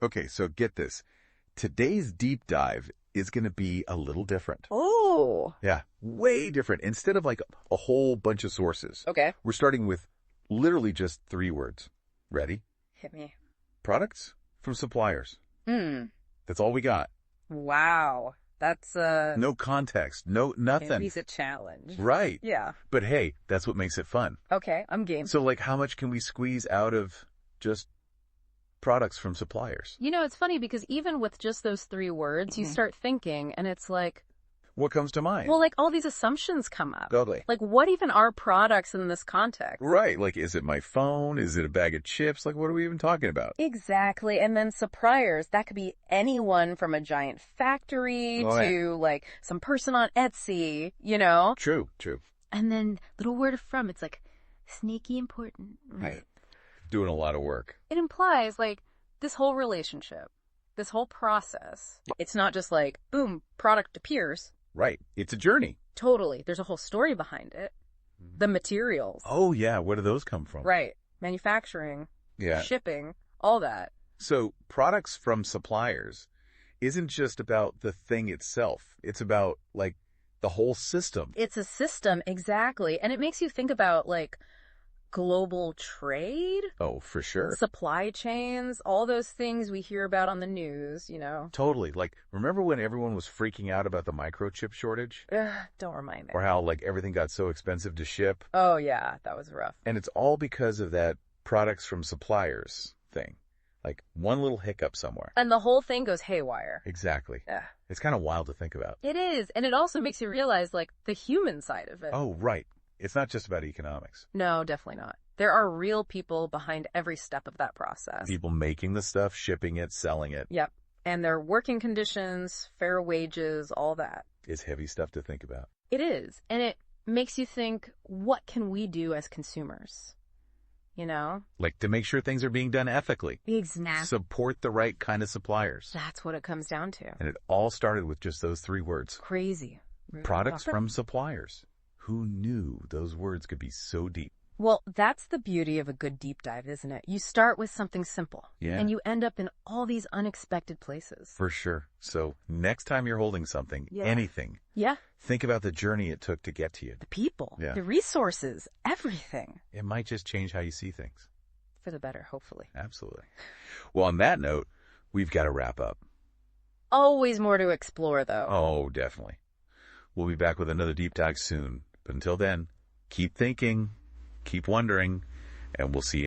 Okay, so get this. Today's deep dive is going to be a little different. Oh, Yeah, way different. Instead of like a whole bunch of sources, okay. we're starting with literally just 3 words. Ready? Hit me. Products from suppliers. Hmm. That's all we got. Wow. That's No context, no nothing. at least a challenge. Right. Yeah. But hey, that's what makes it fun. Okay, I'm game. So like how much can we squeeze out of just products from suppliers? You know, it's funny because even with just those 3 words, you start thinking and it's like, What comes to mind? well, like all these assumptions come up. Totally. Like what even are products in this context? Right. Like, is it my phone? Is it a bag of chips? Like, what are we even talking about? Exactly. And then suppliers, that could be anyone from a giant factory Oh, yeah. to like some person on Etsy, you know? True, true. And then little word from, it's like sneaky important. Right. Doing a lot of work. It implies like this whole relationship, this whole process. It's not just like, boom, product appears. Right. It's a journey. Totally. There's a whole story behind it. The materials. Oh, yeah. Where do those come from? Right. Manufacturing, Yeah. shipping, all that. So products from suppliers isn't just about the thing itself. It's about like the whole system. It's a system, exactly. And it makes you think about like global trade, Oh, for sure. supply chains, all those things we hear about on the news, you know. Totally. Like, remember when everyone was freaking out about the microchip shortage? Ugh, don't remind me. Or how like everything got so expensive to ship? Oh, yeah, that was rough. And it's all because of that products from suppliers thing. Like one little hiccup somewhere. And the whole thing goes haywire. Exactly. Ugh. It's kind of wild to think about. It is. And it also makes you realize like the human side of it. Oh, right. It's not just about economics. No, definitely not. There are real people behind every step of that process. People making the stuff, shipping it, selling it. Yep. And their working conditions, fair wages, all that. Is heavy stuff to think about. It is. And it makes you think, what can we do as consumers? You know? Like to make sure things are being done ethically. Exactly. Support the right kind of suppliers. That's what it comes down to. And it all started with just those 3 words. Crazy. Products from suppliers. Who knew those words could be so deep? Well, that's the beauty of a good deep dive, isn't it? You start with something simple. Yeah. And you end up in all these unexpected places. For sure. So next time you're holding something, Yeah. anything, Yeah. think about the journey it took to get to you. The people, Yeah. the resources, everything. It might just change how you see things. For the better, hopefully. Absolutely. Well, on that note, we've got to wrap up. Always more to explore, though. Oh, definitely. We'll be back with another deep dive soon. But until then, keep thinking, keep wondering, and we'll see you.